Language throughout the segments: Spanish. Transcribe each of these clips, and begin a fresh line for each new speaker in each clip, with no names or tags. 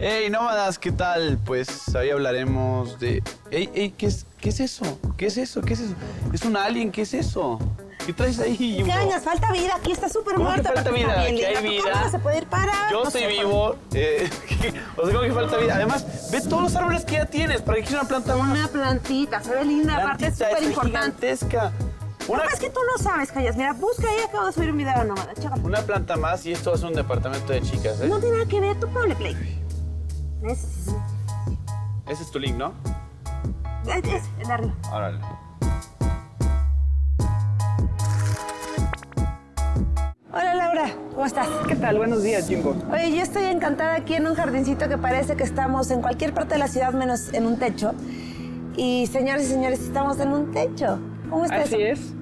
Hey, nómadas, ¿qué tal? Pues hoy hablaremos de... Hey, ¿qué es eso? ¿Qué es eso? ¿Qué es eso? ¿Es un alien? ¿Qué es eso? ¿Qué traes ahí, Jumbo?
Cañas, falta vida, aquí está súper muerto.
¿Cómo que falta vida? Aquí hay vida.
¿Cómo no se puede ir para?
Yo
No
estoy
sé,
vivo. O sea, ¿cómo que falta vida? Además, ve todos los árboles que ya tienes. ¿Para qué quieres una planta más?
Una plantita, se ve linda, aparte es súper importante.
Gigantesca.
No, es que tú no sabes, Cañas. Mira, busca ahí, acabo de subir un video a Nómada. Chécate.
Una planta más y esto va a ser un departamento de chicas, ¿eh?
No tiene nada que ver, tú ponle play.
Ese es tu link, ¿no?
Es el de arriba.
Órale.
Hola, Laura, ¿cómo estás?
¿Qué tal? Buenos días, Jimbo.
Oye, yo estoy encantada aquí en un jardincito que parece que estamos en cualquier parte de la ciudad menos en un techo. Y señores y señores, estamos en un techo. ¿Cómo está eso?
Así es.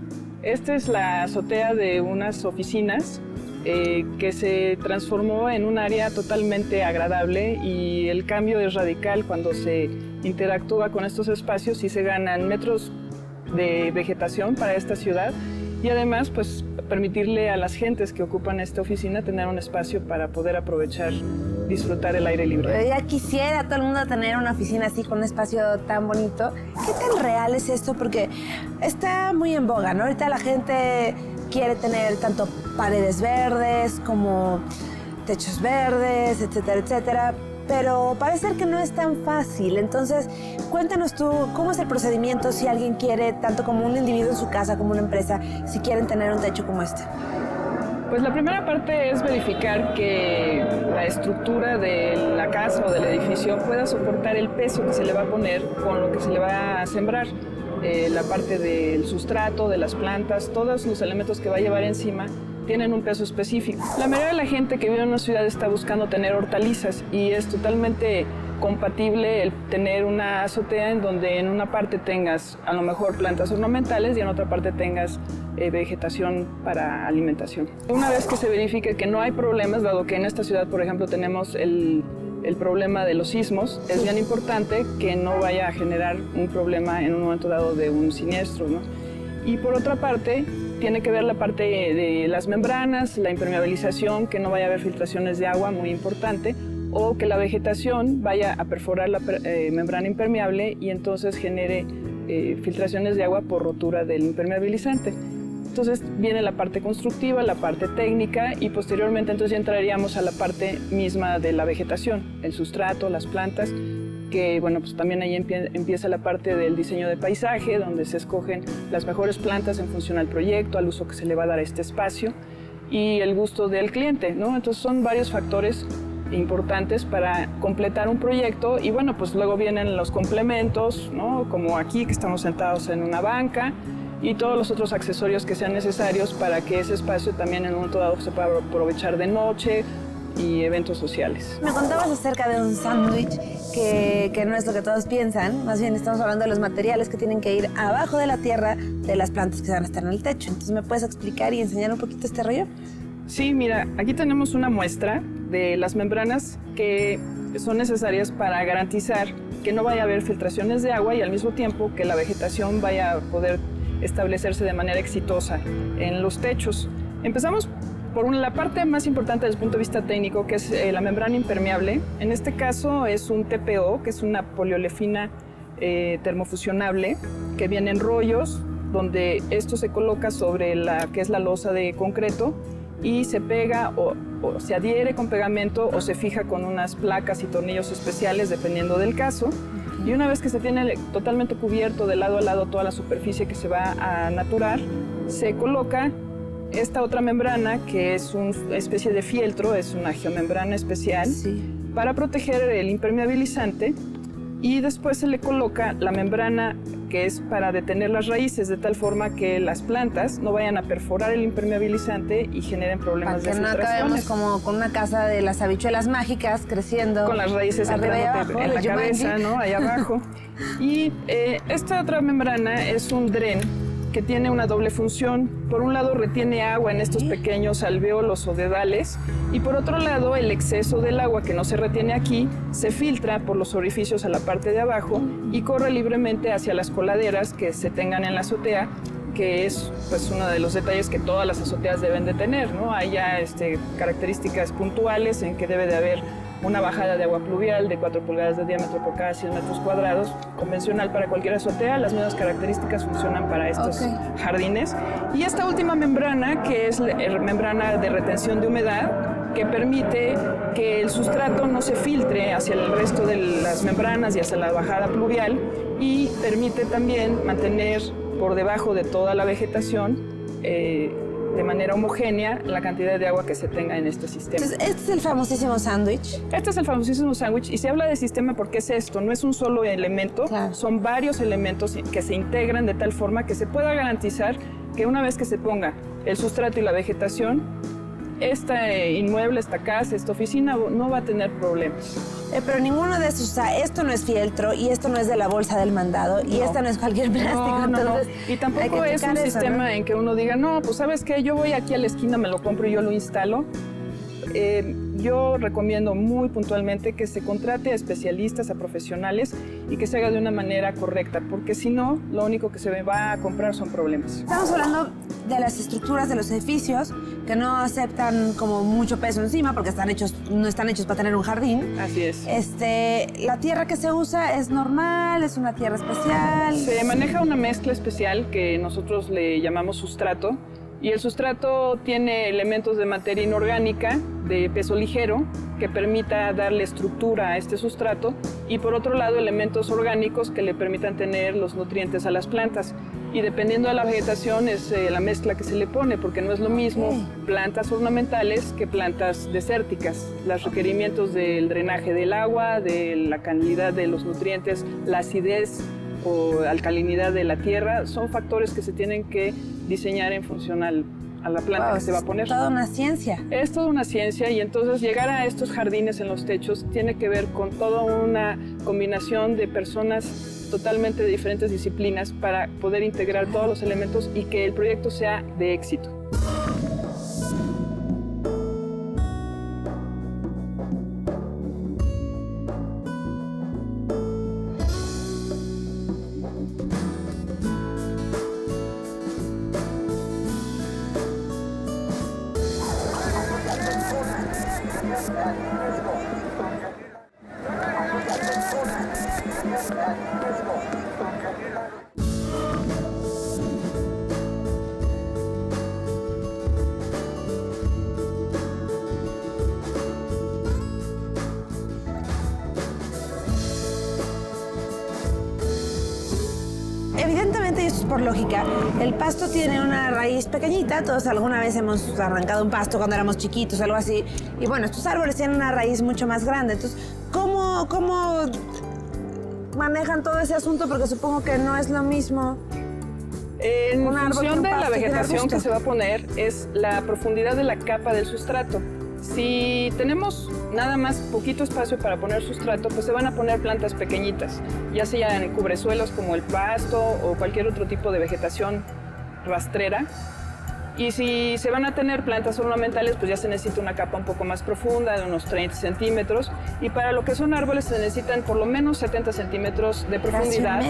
Esta es la azotea de unas oficinas que se transformó en un área totalmente agradable y el cambio es radical cuando se interactúa con estos espacios y se ganan metros de vegetación para esta ciudad y además pues permitirle a las gentes que ocupan esta oficina tener un espacio para poder aprovechar, disfrutar el aire libre.
Ya quisiera todo el mundo tener una oficina así con un espacio tan bonito. ¿Qué tan real es esto? Porque está muy en boga, ¿no? Ahorita la gente quiere tener tanto paredes verdes como techos verdes, etcétera, etcétera. Pero parece ser que no es tan fácil. Entonces, cuéntanos tú, ¿cómo es el procedimiento si alguien quiere, tanto como un individuo en su casa como una empresa, si quieren tener un techo como este?
Pues la primera parte es verificar que la estructura de la casa o del edificio pueda soportar el peso que se le va a poner con lo que se le va a sembrar. La parte del sustrato, de las plantas, todos los elementos que va a llevar encima tienen un peso específico. La mayoría de la gente que vive en una ciudad está buscando tener hortalizas y es totalmente compatible el tener una azotea en donde en una parte tengas a lo mejor plantas ornamentales y en otra parte tengas vegetación para alimentación. Una vez que se verifique que no hay problemas, dado que en esta ciudad, por ejemplo, tenemos el problema de los sismos, es bien importante que no vaya a generar un problema en un momento dado de un siniestro, ¿no? Y por otra parte, tiene que ver la parte de las membranas, la impermeabilización, que no vaya a haber filtraciones de agua, muy importante, o que la vegetación vaya a perforar la membrana impermeable y entonces genere filtraciones de agua por rotura del impermeabilizante. Entonces viene la parte constructiva, la parte técnica y posteriormente entonces ya entraríamos a la parte misma de la vegetación, el sustrato, las plantas, que bueno, pues también ahí empieza la parte del diseño de paisaje, donde se escogen las mejores plantas en función al proyecto, al uso que se le va a dar a este espacio y el gusto del cliente, ¿no? Entonces son varios factores importantes para completar un proyecto y bueno, pues luego vienen los complementos, ¿no? Como aquí que estamos sentados en una banca y todos los otros accesorios que sean necesarios para que ese espacio también en un momento dado se pueda aprovechar de noche y eventos sociales.
Me contabas acerca de un sándwich que no es lo que todos piensan, más bien estamos hablando de los materiales que tienen que ir abajo de la tierra de las plantas que van a estar en el techo. Entonces, ¿me puedes explicar y enseñar un poquito este rollo?
Sí, mira, aquí tenemos una muestra de las membranas que son necesarias para garantizar que no vaya a haber filtraciones de agua y al mismo tiempo que la vegetación vaya a poder establecerse de manera exitosa en los techos. Empezamos por la parte más importante desde el punto de vista técnico, que es la membrana impermeable. En este caso es un TPO, que es una poliolefina termofusionable, que viene en rollos, donde esto se coloca sobre la que es la losa de concreto y se pega o se adhiere con pegamento o se fija con unas placas y tornillos especiales, dependiendo del caso. Y una vez que se tiene totalmente cubierto de lado a lado toda la superficie que se va a naturar, se coloca esta otra membrana que es una especie de fieltro, es una geomembrana especial para proteger el impermeabilizante y después se le coloca la membrana que es para detener las raíces de tal forma que las plantas no vayan a perforar el impermeabilizante y generen problemas de filtraciones.
Para que no acabemos como con una casa de las habichuelas mágicas creciendo.
Con las raíces entrándote en la cabeza, ¿no? Allá abajo. Y esta otra membrana es un dren que tiene una doble función. Por un lado retiene agua en estos pequeños alvéolos o dedales y por otro lado el exceso del agua que no se retiene aquí se filtra por los orificios a la parte de abajo y corre libremente hacia las coladeras que se tengan en la azotea, que es pues uno de los detalles que todas las azoteas deben de tener, ¿no? Hay ya características puntuales en que debe de haber una bajada de agua pluvial de 4 pulgadas de diámetro por cada 100 metros cuadrados, convencional para cualquier azotea. Las mismas características funcionan para estos jardines. Y esta última membrana, que es la membrana de retención de humedad, que permite que el sustrato no se filtre hacia el resto de las membranas y hacia la bajada pluvial, y permite también mantener por debajo de toda la vegetación de manera homogénea la cantidad de agua que se tenga en este sistema.
Entonces, este es el famosísimo sándwich.
Este es el famosísimo sándwich, y se habla de sistema porque es esto, no es un solo elemento, son varios elementos que se integran de tal forma que se pueda garantizar que una vez que se ponga el sustrato y la vegetación, este inmueble, esta casa, esta oficina no va a tener problemas.
Pero ninguno de esos, o sea, esto no es fieltro y esto no es de la bolsa del mandado y esta no es cualquier plástico. Entonces,
y tampoco es un sistema en que uno diga, no, pues ¿sabes qué? Yo voy aquí a la esquina, me lo compro y yo lo instalo. Yo recomiendo muy puntualmente que se contrate a especialistas, a profesionales, y que se haga de una manera correcta, porque si no, lo único que se va a comprar son problemas.
Estamos hablando de las estructuras de los edificios que no aceptan como mucho peso encima porque no están hechos para tener un jardín.
Así es.
La tierra que se usa es normal, es una tierra especial.
Se maneja una mezcla especial que nosotros le llamamos sustrato. Y el sustrato tiene elementos de materia inorgánica de peso ligero que permita darle estructura a este sustrato, y por otro lado elementos orgánicos que le permitan tener los nutrientes a las plantas. Y dependiendo de la vegetación es la mezcla que se le pone, porque no es lo mismo plantas ornamentales que plantas desérticas. Los requerimientos del drenaje del agua, de la calidad de los nutrientes, la acidez o alcalinidad de la tierra, son factores que se tienen que diseñar en función a la planta que se va a poner.
Es toda una ciencia.
Es toda una ciencia, y entonces llegar a estos jardines en los techos tiene que ver con toda una combinación de personas totalmente de diferentes disciplinas para poder integrar todos los elementos y que el proyecto sea de éxito.
Evidentemente, y esto es por lógica, el pasto tiene una raíz pequeñita. Todos alguna vez hemos arrancado un pasto cuando éramos chiquitos, algo así. Y bueno, estos árboles tienen una raíz mucho más grande. Entonces, ¿cómo manejan todo ese asunto? Porque supongo que no es lo mismo.
En función de la vegetación que se va a poner es la profundidad de la capa del sustrato. Si tenemos nada más poquito espacio para poner sustrato, pues se van a poner plantas pequeñitas, ya sean cubresuelos como el pasto o cualquier otro tipo de vegetación rastrera. Y si se van a tener plantas ornamentales, pues ya se necesita una capa un poco más profunda, de unos 30 centímetros. Y para lo que son árboles se necesitan por lo menos 70 centímetros de profundidad.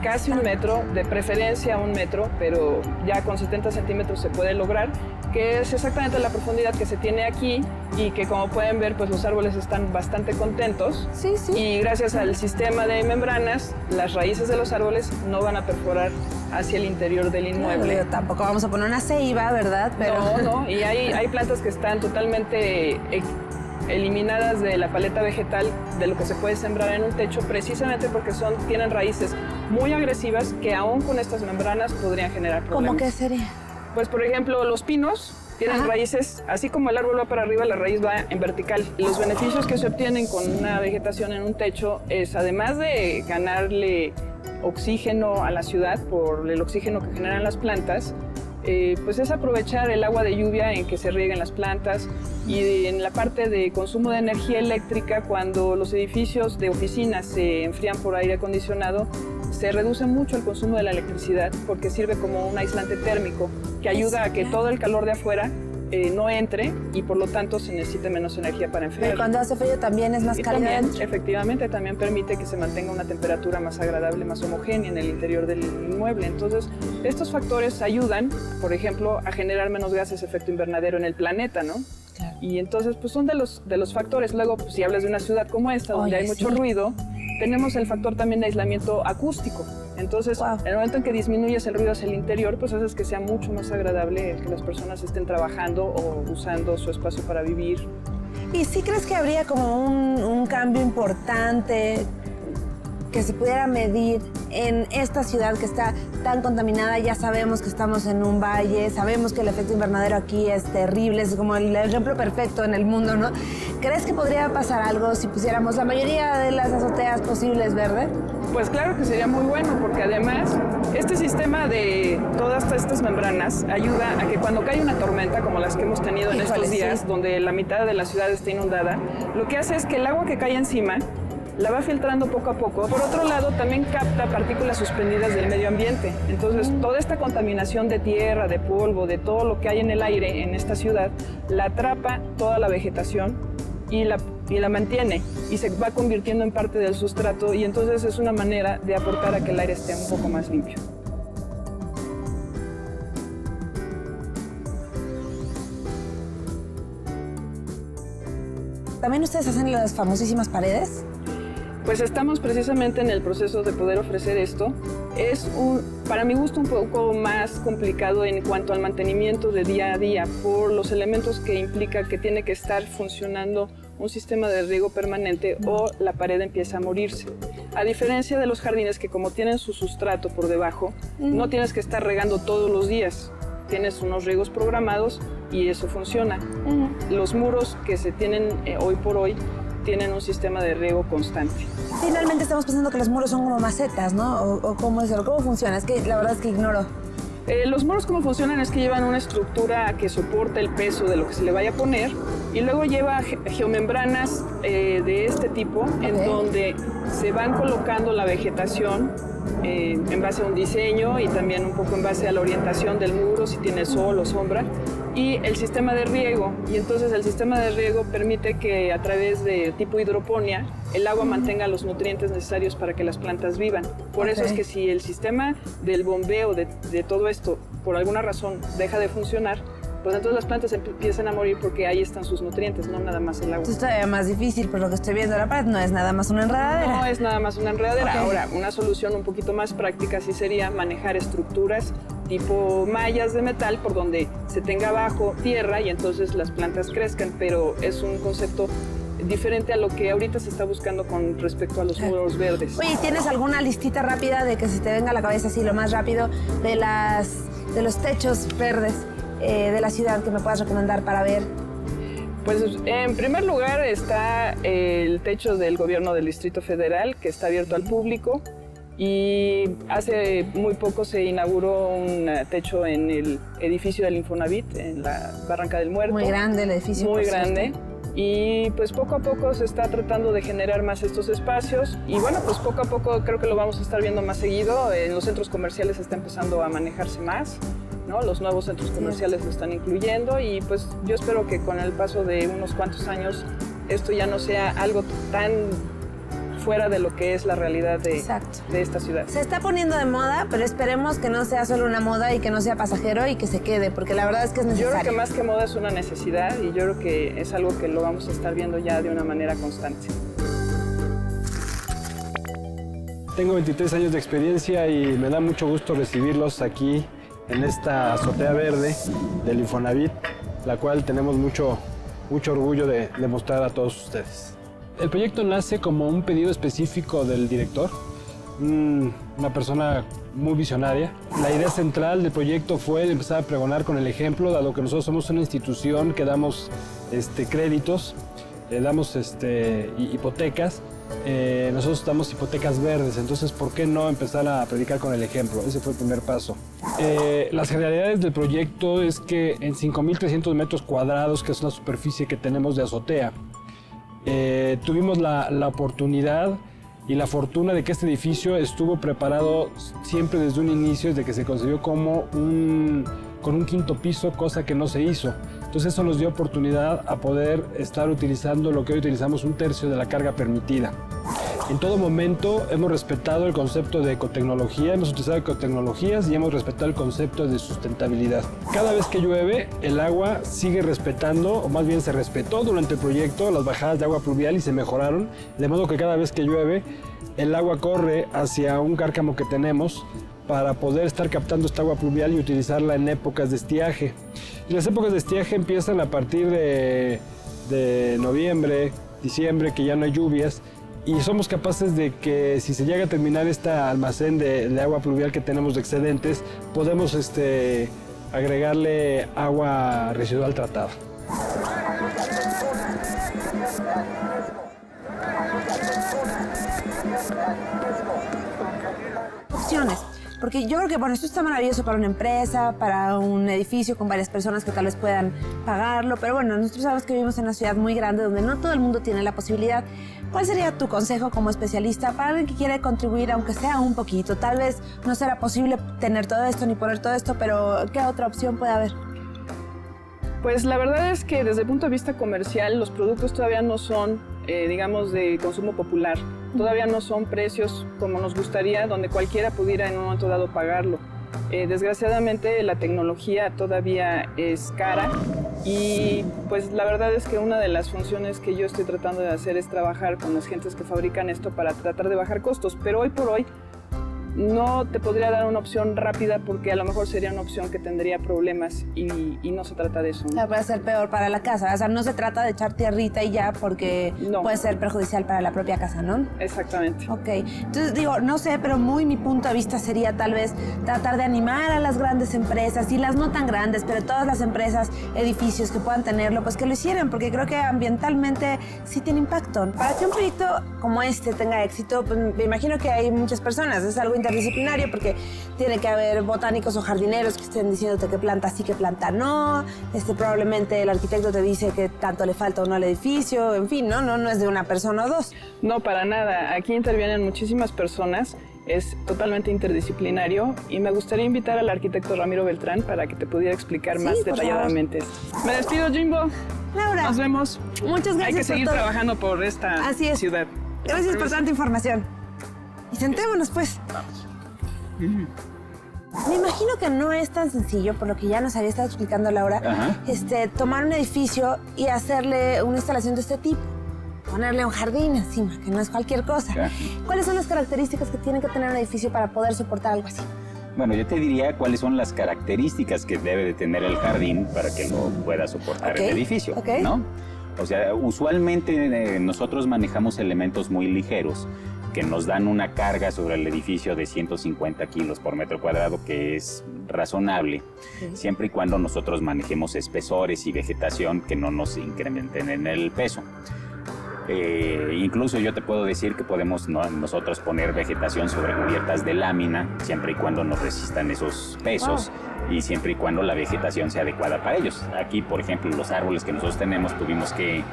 Casi un metro, de preferencia 1 metro, pero ya con 70 centímetros se puede lograr, que es exactamente la profundidad que se tiene aquí, y que como pueden ver, pues los árboles están bastante contentos.
Sí, sí.
Y gracias al sistema de membranas, las raíces de los árboles no van a perforar hacia el interior del inmueble.
Claro, tampoco vamos a poner una ceiba, ¿verdad? Pero...
No, y hay plantas que están totalmente eliminadas de la paleta vegetal de lo que se puede sembrar en un techo, precisamente porque tienen raíces muy agresivas que aún con estas membranas podrían generar problemas.
¿Cómo qué sería?
Pues por ejemplo, los pinos tienen raíces, así como el árbol va para arriba, la raíz va en vertical. Los beneficios que se obtienen con una vegetación en un techo es, además de ganarle oxígeno a la ciudad por el oxígeno que generan las plantas, pues es aprovechar el agua de lluvia en que se rieguen las plantas. Y en la parte de consumo de energía eléctrica, cuando los edificios de oficinas se enfrían por aire acondicionado, se reduce mucho el consumo de la electricidad porque sirve como un aislante térmico que ayuda a que todo el calor de afuera no entre, y por lo tanto se necesita menos energía para enfriar.
Y cuando hace frío también es más cálido.
También, efectivamente, también permite que se mantenga una temperatura más agradable, más homogénea en el interior del inmueble. Entonces, estos factores ayudan, por ejemplo, a generar menos gases de efecto invernadero en el planeta, ¿no?
Claro.
Y entonces, pues son de los factores. Luego, pues, si hablas de una ciudad como esta, donde hay mucho ruido, tenemos el factor también de aislamiento acústico. Entonces, en el momento en que disminuyes el ruido hacia el interior, pues haces que sea mucho más agradable el que las personas estén trabajando o usando su espacio para vivir.
¿Y sí crees que habría como un cambio importante que se pudiera medir en esta ciudad que está tan contaminada? Ya sabemos que estamos en un valle, sabemos que el efecto invernadero aquí es terrible, es como el ejemplo perfecto en el mundo, ¿no? ¿Crees que podría pasar algo si pusiéramos la mayoría de las azoteas posibles verde?
Pues claro que sería muy bueno, porque además este sistema de todas estas membranas ayuda a que cuando cae una tormenta, como las que hemos tenido en estos días, donde la mitad de la ciudad está inundada, lo que hace es que el agua que cae encima la va filtrando poco a poco. Por otro lado, también capta partículas suspendidas del medio ambiente. Entonces, toda esta contaminación de tierra, de polvo, de todo lo que hay en el aire en esta ciudad, la atrapa toda la vegetación y la mantiene y se va convirtiendo en parte del sustrato, y entonces es una manera de aportar a que el aire esté un poco más limpio.
¿También ustedes hacen las famosísimas paredes?
Pues estamos precisamente en el proceso de poder ofrecer esto. Es para mi gusto un poco más complicado en cuanto al mantenimiento de día a día, por los elementos que implica que tiene que estar funcionando un sistema de riego permanente o la pared empieza a morirse. A diferencia de los jardines, que como tienen su sustrato por debajo, no tienes que estar regando todos los días. Tienes unos riegos programados y eso funciona. Los muros que se tienen hoy por hoy tienen un sistema de riego constante.
Finalmente estamos pensando que los muros son como macetas, ¿no? ¿O cómo es? ¿Cómo funciona? Es que la verdad es que ignoro.
Los muros, como funcionan, es que llevan una estructura que soporta el peso de lo que se le vaya a poner, y luego lleva geomembranas de este tipo, en donde se van colocando la vegetación en base a un diseño y también un poco en base a la orientación del muro, si tiene sol o sombra, y el sistema de riego. Y entonces el sistema de riego permite que a través de tipo hidroponía el agua mantenga los nutrientes necesarios para que las plantas vivan. Por eso es que si el sistema del bombeo de todo esto por alguna razón deja de funcionar, pues entonces las plantas empiezan a morir, porque ahí están sus nutrientes, no nada más el agua.
Esto es todavía más difícil, por lo que estoy viendo la pared, no es nada más una enredadera.
No es nada más una enredadera. Ahora, una solución un poquito más práctica sí sería manejar estructuras tipo mallas de metal por donde se tenga abajo tierra y entonces las plantas crezcan, pero es un concepto diferente a lo que ahorita se está buscando con respecto a los muros verdes.
Oye, ¿tienes alguna listita rápida de que se te venga a la cabeza así lo más rápido de los techos verdes de la ciudad que me puedas recomendar para ver?
Pues en primer lugar está el techo del gobierno del Distrito Federal, que está abierto al público, y hace muy poco se inauguró un techo en el edificio del Infonavit, en la Barranca del Muerto.
Muy grande el edificio.
Muy grande. Y pues poco a poco se está tratando de generar más estos espacios, y bueno, pues poco a poco creo que lo vamos a estar viendo más seguido. En los centros comerciales está empezando a manejarse más, ¿no? Los nuevos centros comerciales lo están incluyendo, y pues yo espero que con el paso de unos cuantos años esto ya no sea algo tan fuera de lo que es la realidad de esta ciudad.
Se está poniendo de moda, pero esperemos que no sea solo una moda y que no sea pasajero y que se quede, porque la verdad es que es necesario.
Yo creo que más que moda es una necesidad, y yo creo que es algo que lo vamos a estar viendo ya de una manera constante.
Tengo 23 años de experiencia y me da mucho gusto recibirlos aquí en esta azotea verde del Infonavit, la cual tenemos mucho orgullo de mostrar a todos ustedes. El proyecto nace como un pedido específico del director, una persona muy visionaria. La idea central del proyecto fue empezar a pregonar con el ejemplo, dado que nosotros somos una institución que damos créditos, damos hipotecas. Nosotros damos hipotecas verdes, entonces ¿por qué no empezar a predicar con el ejemplo? Ese fue el primer paso. Las generalidades del proyecto es que en 5.300 metros cuadrados, que es la superficie que tenemos de azotea, tuvimos la oportunidad y la fortuna de que este edificio estuvo preparado siempre desde un inicio, desde que se concibió como con un quinto piso, cosa que no se hizo. Entonces eso nos dio oportunidad a poder estar utilizando lo que hoy utilizamos, 1/3 de la carga permitida. En todo momento hemos respetado el concepto de ecotecnología, hemos utilizado ecotecnologías y hemos respetado el concepto de sustentabilidad. Cada vez que llueve, el agua sigue respetando, o más bien se respetó durante el proyecto, las bajadas de agua pluvial y se mejoraron, de modo que cada vez que llueve, el agua corre hacia un cárcamo que tenemos para poder estar captando esta agua pluvial y utilizarla en épocas de estiaje. Y las épocas de estiaje empiezan a partir de noviembre, diciembre, que ya no hay lluvias, y somos capaces de que si se llega a terminar este almacén de agua pluvial que tenemos de excedentes, podemos agregarle agua residual tratada.
Opciones. Porque yo creo que, bueno, esto está maravilloso para una empresa, para un edificio con varias personas que tal vez puedan pagarlo, pero bueno, nosotros sabemos que vivimos en una ciudad muy grande donde no todo el mundo tiene la posibilidad. ¿Cuál sería tu consejo como especialista para alguien que quiere contribuir, aunque sea un poquito? Tal vez no será posible tener todo esto ni poner todo esto, pero ¿qué otra opción puede haber?
Pues la verdad es que desde el punto de vista comercial los productos todavía no son, digamos, de consumo popular. Todavía no son precios como nos gustaría, donde cualquiera pudiera en un momento dado pagarlo. Desgraciadamente la tecnología todavía es cara y pues la verdad es que una de las funciones que yo estoy tratando de hacer es trabajar con las gentes que fabrican esto para tratar de bajar costos, pero hoy por hoy no te podría dar una opción rápida porque a lo mejor sería una opción que tendría problemas y no se trata de eso, ¿no?
O sea, puede ser peor para la casa. O sea, no se trata de echar tierrita y ya porque
No.
puede ser perjudicial para la propia casa, ¿no?
Exactamente.
Ok. Entonces digo, no sé, pero muy mi punto de vista sería tal vez tratar de animar a las grandes empresas y las no tan grandes, pero todas las empresas, edificios que puedan tenerlo, pues que lo hicieran, porque creo que ambientalmente sí tiene impacto. Para que un proyecto como este tenga éxito, pues me imagino que hay muchas personas. Es algo interdisciplinario porque tiene que haber botánicos o jardineros que estén diciéndote qué planta sí, qué planta no. Probablemente el arquitecto te dice que tanto le falta o no al edificio. En fin, no es de una persona o dos.
No, para nada. Aquí intervienen muchísimas personas. Es totalmente interdisciplinario y me gustaría invitar al arquitecto Ramiro Beltrán para que te pudiera explicar
Sí,
más
por
detalladamente. Me despido, Jimbo.
Laura,
Nos vemos.
muchas gracias
Hay que seguir
por todo.
trabajando por esta
Así es.
ciudad.
Gracias por tanta información. Y sentémonos, pues. Me imagino que no es tan sencillo, por lo que ya nos había estado explicando Laura, tomar un edificio y hacerle una instalación de este tipo. Ponerle un jardín encima, que no es cualquier cosa.
Claro.
¿Cuáles son las características que tiene que tener un edificio para poder soportar algo así?
Bueno, yo te diría cuáles son las características que debe de tener el jardín para que lo pueda soportar el edificio, ¿no? O sea, usualmente nosotros manejamos elementos muy ligeros que nos dan una carga sobre el edificio de 150 kilos por metro cuadrado, que es razonable, siempre y cuando nosotros manejemos espesores y vegetación que no nos incrementen en el peso. Incluso yo te puedo decir que podemos nosotros poner vegetación sobre cubiertas de lámina, siempre y cuando nos resistan esos pesos y siempre y cuando la vegetación sea adecuada para ellos. Aquí, por ejemplo, los árboles que nosotros tenemos, tuvimos que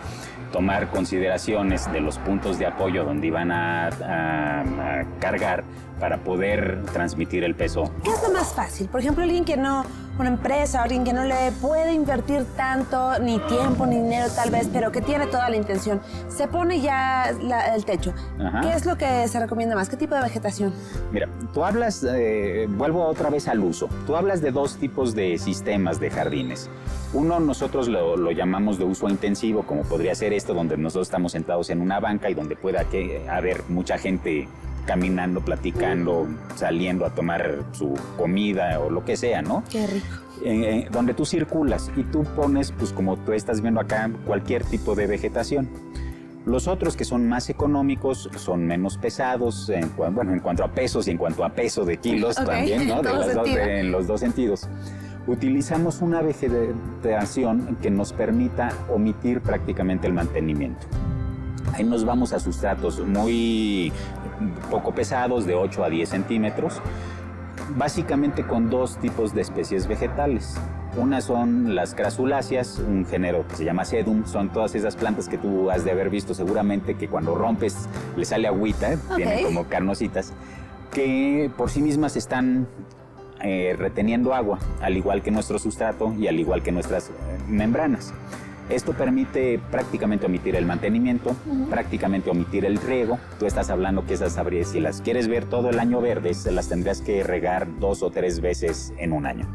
tomar consideraciones de los puntos de apoyo donde iban a cargar para poder transmitir el peso.
¿Qué es lo más fácil? Por ejemplo, una empresa, alguien que no le puede invertir tanto, ni tiempo, ni dinero tal vez, pero que tiene toda la intención. Se pone ya el techo.
Ajá.
¿Qué es lo que se recomienda más? ¿Qué tipo de vegetación?
Mira, tú hablas, vuelvo otra vez al uso, tú hablas de dos tipos de sistemas de jardines. Uno nosotros lo llamamos de uso intensivo, como podría ser esto, donde nosotros estamos sentados en una banca y donde pueda haber mucha gente caminando, platicando, saliendo a tomar su comida o lo que sea, ¿no?
Qué rico.
Donde tú circulas y tú pones, pues como tú estás viendo acá, cualquier tipo de vegetación. Los otros que son más económicos son menos pesados, en cuanto a pesos y en cuanto a peso de kilos también, ¿no? En los dos sentidos. Utilizamos una vegetación que nos permita omitir prácticamente el mantenimiento. Ahí nos vamos a sustratos muy poco pesados, de 8 a 10 centímetros, básicamente con dos tipos de especies vegetales. Una son las crasuláceas, un género que se llama sedum. Son todas esas plantas que tú has de haber visto seguramente, que cuando rompes le sale agüita, tienen como carnositas, que por sí mismas están reteniendo agua, al igual que nuestro sustrato y al igual que nuestras membranas. Esto permite prácticamente omitir el mantenimiento, prácticamente omitir el riego. Tú estás hablando que esas habrías, si las quieres ver todo el año verdes, las tendrías que regar 2 o 3 veces en un año.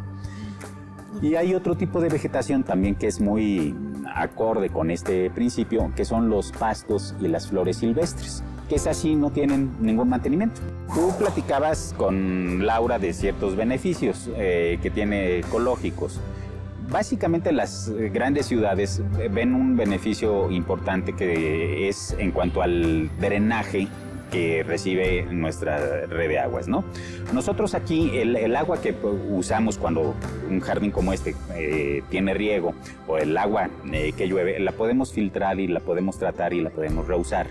Y hay otro tipo de vegetación también que es muy acorde con este principio, que son los pastos y las flores silvestres, que es así, no tienen ningún mantenimiento. Tú platicabas con Laura de ciertos beneficios que tiene ecológicos. Básicamente las grandes ciudades ven un beneficio importante que es en cuanto al drenaje que recibe nuestra red de aguas, ¿no? Nosotros aquí, el agua que usamos cuando un jardín como este tiene riego, o el agua que llueve, la podemos filtrar y la podemos tratar y la podemos reusar.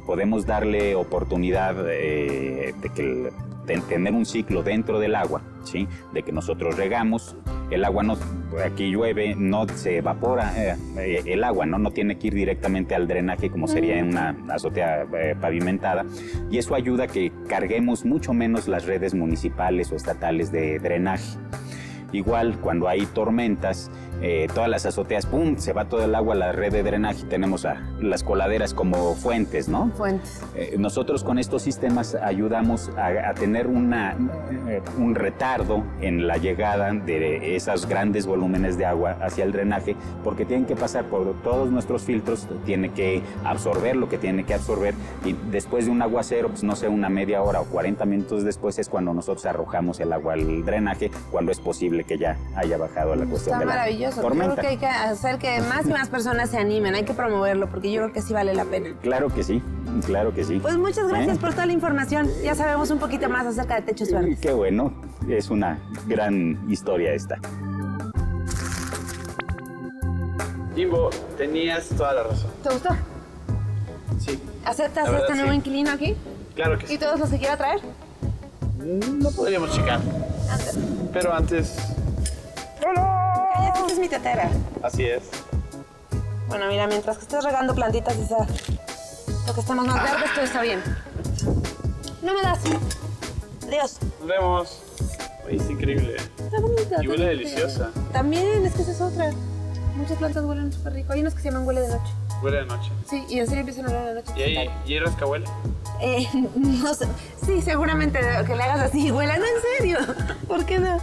Podemos darle oportunidad de tener un ciclo dentro del agua, ¿sí? De que nosotros regamos, el agua aquí llueve, no se evapora el agua, no tiene que ir directamente al drenaje como sería en una azotea pavimentada, y eso ayuda a que carguemos mucho menos las redes municipales o estatales de drenaje. Igual, cuando hay tormentas, todas las azoteas, ¡pum!, se va todo el agua a la red de drenaje. Tenemos las coladeras como fuentes, ¿no?
Fuentes.
Nosotros con estos sistemas ayudamos a tener un retardo en la llegada de esos grandes volúmenes de agua hacia el drenaje, porque tienen que pasar por todos nuestros filtros, tiene que absorber lo que tiene que absorber, y después de un aguacero, pues no sé, una media hora o 40 minutos después es cuando nosotros arrojamos el agua al drenaje, cuando es posible que ya haya bajado la cuestión de la
maravilloso.
tormenta.
Yo creo que hay que hacer que más y más personas se animen, hay que promoverlo porque yo creo que sí vale la pena.
Claro que sí, claro que sí.
Pues muchas gracias por toda la información. Ya sabemos un poquito más acerca de techos verdes.
Qué bueno, es una gran historia esta.
Jimbo, tenías toda la razón.
¿Te gustó?
Sí.
¿Aceptas
La verdad,
este nuevo
sí.
inquilino aquí?
Claro que
¿Y
sí.
todos los que quiera traer?
No podríamos checar. Pero antes...
Esta es mi tetera.
Así es.
Bueno, mira, mientras que estés regando plantitas y sea lo que estemos más verdes, todo está bien. No me das. Adiós.
Nos vemos. Oye, es increíble.
Está bonita.
Y huele deliciosa.
También, es que esa es otra. Muchas plantas huelen súper rico. Hay unos que se llaman huele de noche.
Huele de noche.
Sí, y en serio empiezan a oler de noche.
¿Y hay rascahuele?
No sé. Sí, seguramente que le hagas así. Huela, no, en serio. ¿Por qué no?